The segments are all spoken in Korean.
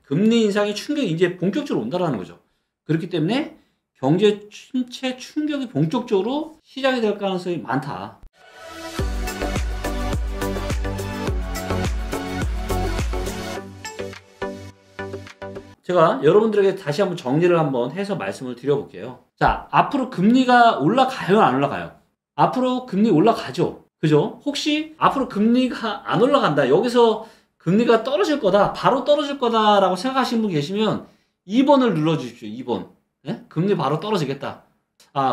금리 인상의 충격이 이제 본격적으로 온다라는 거죠. 그렇기 때문에 경제 침체 충격이 본격적으로 시작이 될 가능성이 많다. 제가 여러분들에게 다시 한번 정리를 한번 해서 말씀을 드려볼게요. 자, 앞으로 금리가 올라가요, 안 올라가요? 앞으로 금리 올라가죠. 그죠? 혹시 앞으로 금리가 안 올라간다, 여기서 금리가 떨어질 거다, 바로 떨어질 거다라고 생각하시는 분 계시면 2번을 눌러주십시오. 2번. 네? 금리 바로 떨어지겠다.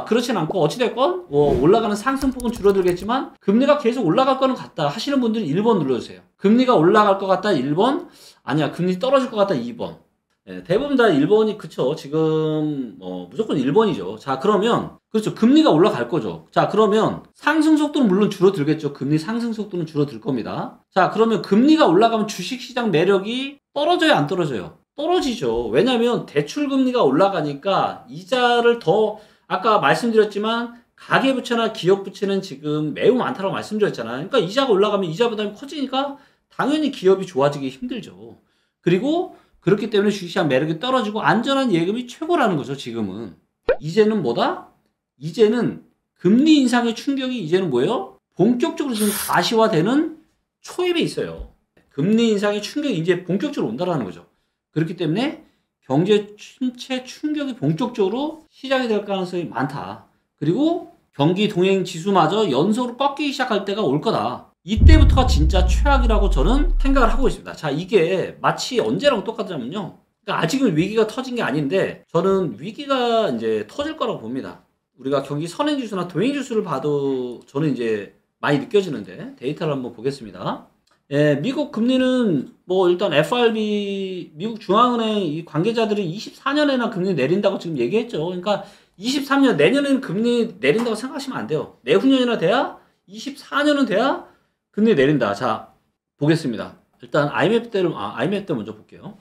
그렇진 않고 어찌됐건 올라가는 상승폭은 줄어들겠지만 금리가 계속 올라갈 거는 같다 하시는 분들은 1번 눌러주세요. 금리가 올라갈 것 같다 1번, 아니야 금리 떨어질 것 같다 2번. 네, 대부분 다 1번이 그쵸. 지금 무조건 1번이죠. 자, 그러면 그렇죠. 금리가 올라갈 거죠. 자, 그러면 상승 속도는 물론 줄어들겠죠. 금리 상승 속도는 줄어들 겁니다. 자, 그러면 금리가 올라가면 주식시장 매력이 떨어져요, 안 떨어져요? 떨어지죠. 왜냐하면 대출금리가 올라가니까 이자를 더, 아까 말씀드렸지만 가계부채나 기업부채는 지금 매우 많다고 말씀드렸잖아요. 그러니까 이자가 올라가면 이자 부담이 커지니까 당연히 기업이 좋아지기 힘들죠. 그리고 그렇기 때문에 주식시장 매력이 떨어지고 안전한 예금이 최고라는 거죠. 지금은 이제는 뭐다? 이제는 금리 인상의 충격이 이제는 뭐예요? 본격적으로 지금 가시화되는 초입에 있어요. 금리 인상의 충격이 이제 본격적으로 온다라는 거죠. 그렇기 때문에 경제 침체 충격이 본격적으로 시작이 될 가능성이 많다. 그리고 경기 동행 지수마저 연속으로 꺾이기 시작할 때가 올 거다. 이때부터가 진짜 최악이라고 저는 생각을 하고 있습니다. 자, 이게 마치 언제랑 똑같냐면요. 그러니까 아직은 위기가 터진 게 아닌데 저는 위기가 이제 터질 거라고 봅니다. 우리가 경기 선행지수나 동행지수를 봐도 저는 이제 많이 느껴지는데 데이터를 한번 보겠습니다. 예, 미국 금리는 뭐 일단 FRB 미국 중앙은행 이 관계자들이 24년에나 금리 내린다고 지금 얘기했죠. 그러니까 23년 내년에는 금리 내린다고 생각하시면 안 돼요. 내후년이나 돼야 24년은 돼야 금리 내린다. 자, 보겠습니다. 일단 IMF 때 먼저 볼게요.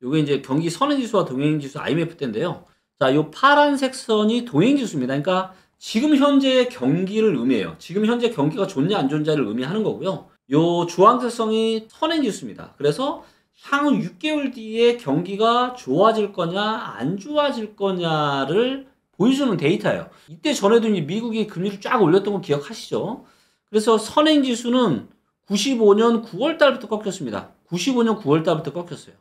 요게 이제 경기 선행지수와 동행지수 IMF 때인데요. 자, 요 파란색 선이 동행지수입니다. 그러니까 지금 현재의 경기를 의미해요. 지금 현재 경기가 좋냐 안 좋냐를 의미하는 거고요. 요 주황색 선이 선행지수입니다. 그래서 향후 6개월 뒤에 경기가 좋아질 거냐 안 좋아질 거냐를 보여주는 데이터예요. 이때 전에도 이제 미국이 금리를 쫙 올렸던 거 기억하시죠? 그래서 선행지수는 95년 9월 달부터 꺾였습니다. 95년 9월 달부터 꺾였어요.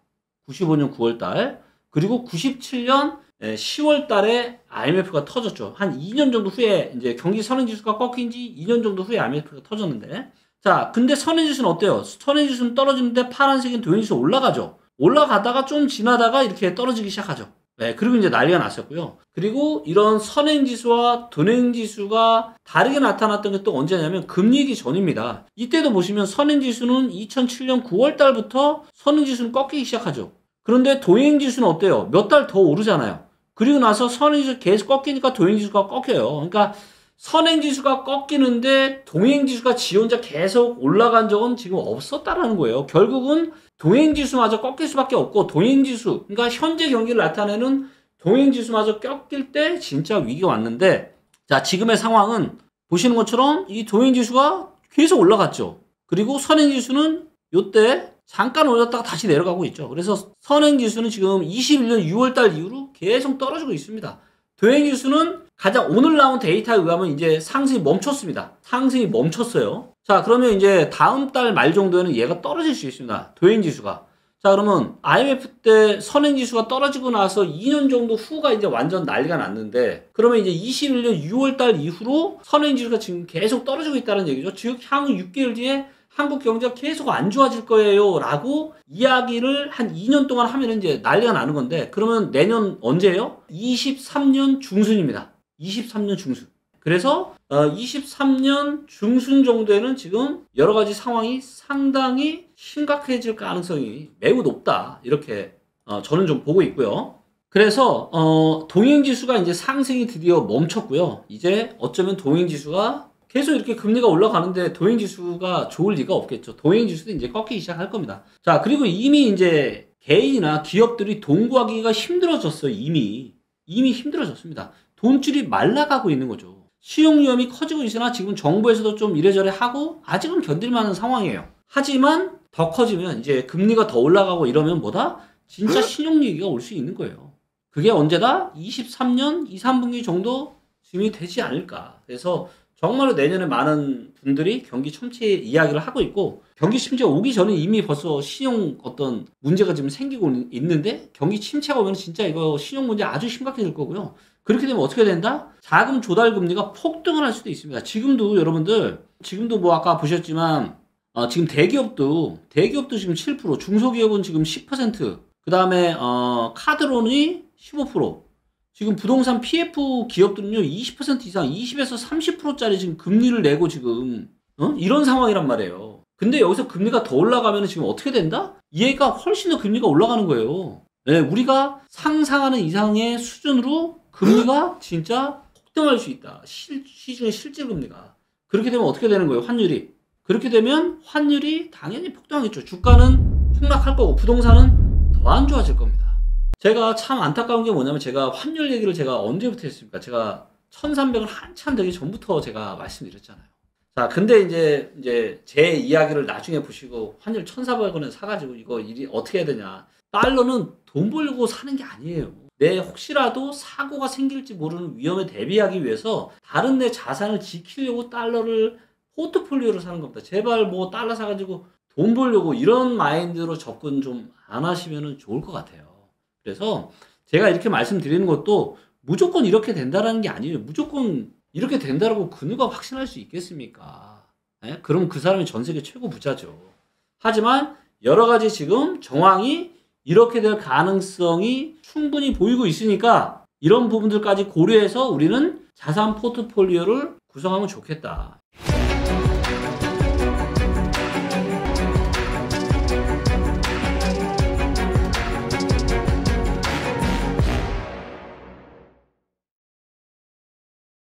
95년 9월 달. 그리고 97년 10월 달에 IMF가 터졌죠. 한 2년 정도 후에 이제 경기 선행지수가 꺾인 지 2년 정도 후에 IMF가 터졌는데, 자, 근데 선행지수는 어때요? 선행지수는 떨어지는데 파란색인 동행지수 올라가죠. 올라가다가 좀 지나다가 이렇게 떨어지기 시작하죠. 네, 그리고 이제 난리가 났었고요. 그리고 이런 선행지수와 동행지수가 다르게 나타났던 게 또 언제냐면 금리기 전입니다. 이때도 보시면 선행지수는 2007년 9월 달부터 선행지수는 꺾이기 시작하죠. 그런데 동행지수는 어때요? 몇 달 더 오르잖아요. 그리고 나서 선행지수 계속 꺾이니까 동행지수가 꺾여요. 그러니까 선행지수가 꺾이는데 동행지수가 지 혼자 계속 올라간 적은 지금 없었다라는 거예요. 결국은 동행지수마저 꺾일 수밖에 없고, 동행지수, 그러니까 현재 경기를 나타내는 동행지수마저 꺾일 때 진짜 위기가 왔는데, 자, 지금의 상황은 보시는 것처럼 이 동행지수가 계속 올라갔죠. 그리고 선행지수는 요때 잠깐 올렸다가 다시 내려가고 있죠. 그래서 선행지수는 지금 21년 6월달 이후로 계속 떨어지고 있습니다. 동행지수는 가장 오늘 나온 데이터에 의하면 이제 상승이 멈췄습니다. 상승이 멈췄어요. 자, 그러면 이제 다음 달 말 정도에는 얘가 떨어질 수 있습니다. 동행지수가. 자, 그러면 IMF 때 선행지수가 떨어지고 나서 2년 정도 후가 이제 완전 난리가 났는데, 그러면 이제 21년 6월 달 이후로 선행지수가 지금 계속 떨어지고 있다는 얘기죠. 즉, 향후 6개월 뒤에 한국 경제가 계속 안 좋아질 거예요 라고 이야기를 한 2년 동안 하면 이제 난리가 나는 건데, 그러면 내년 언제예요? 23년 중순입니다. 23년 중순. 그래서 23년 중순 정도에는 지금 여러 가지 상황이 상당히 심각해질 가능성이 매우 높다. 이렇게 저는 좀 보고 있고요. 그래서 동행지수가 이제 상승이 드디어 멈췄고요. 이제 어쩌면 동행지수가 계속 이렇게 금리가 올라가는데 동행지수가 좋을 리가 없겠죠. 동행지수도 이제 꺾이기 시작할 겁니다. 자, 그리고 이미 이제 개인이나 기업들이 돈 구하기가 힘들어졌어요. 이미 힘들어졌습니다. 돈줄이 말라가고 있는 거죠. 수용 위험이 커지고 있으나 지금 정부에서도 좀 이래저래 하고 아직은 견딜만한 상황이에요. 하지만 더 커지면 이제 금리가 더 올라가고 이러면 뭐다? 진짜 신용위기가 올 수 있는 거예요. 그게 언제다? 23년 2, 3분기 정도 쯤이 되지 않을까. 그래서 정말로 내년에 많은 분들이 경기 침체 이야기를 하고 있고, 경기 침체가 오기 전에 이미 벌써 신용 어떤 문제가 지금 생기고 있는데, 경기 침체가 오면 진짜 이거 신용 문제 아주 심각해질 거고요. 그렇게 되면 어떻게 된다? 자금 조달 금리가 폭등을 할 수도 있습니다. 지금도 여러분들, 지금도 뭐 아까 보셨지만 지금 대기업도 지금 7%, 중소기업은 지금 10%, 그 다음에 카드론이 15%, 지금 부동산 PF 기업들은요 20% 이상, 20에서 30%짜리 지금 금리를 내고 지금 이런 상황이란 말이에요. 근데 여기서 금리가 더 올라가면 지금 어떻게 된다? 얘가 훨씬 더 금리가 올라가는 거예요. 네, 우리가 상상하는 이상의 수준으로 금리가 진짜 폭등할 수 있다. 시중의 실질 금리가. 그렇게 되면 어떻게 되는 거예요? 환율이. 그렇게 되면 환율이 당연히 폭등하겠죠. 주가는 폭락할 거고 부동산은 더 안 좋아질 겁니다. 제가 참 안타까운 게 뭐냐면, 제가 환율 얘기를 제가 언제부터 했습니까? 제가 1300을 한참 되기 전부터 제가 말씀드렸잖아요. 자, 근데 이제 제 이야기를 나중에 보시고 환율 1400원에 사가지고 이거 일이 어떻게 해야 되냐. 달러는 돈 벌려고 사는 게 아니에요. 내 혹시라도 사고가 생길지 모르는 위험에 대비하기 위해서 다른 내 자산을 지키려고 달러를 포트폴리오로 사는 겁니다. 제발 뭐 달러 사가지고 돈 벌려고 이런 마인드로 접근 좀 안 하시면 좋을 것 같아요. 그래서 제가 이렇게 말씀드리는 것도 무조건 이렇게 된다는 게 아니에요. 무조건 이렇게 된다라고 그 누가 확신할 수 있겠습니까? 네? 그럼 그 사람이 전 세계 최고 부자죠. 하지만 여러 가지 지금 정황이 이렇게 될 가능성이 충분히 보이고 있으니까 이런 부분들까지 고려해서 우리는 자산 포트폴리오를 구성하면 좋겠다.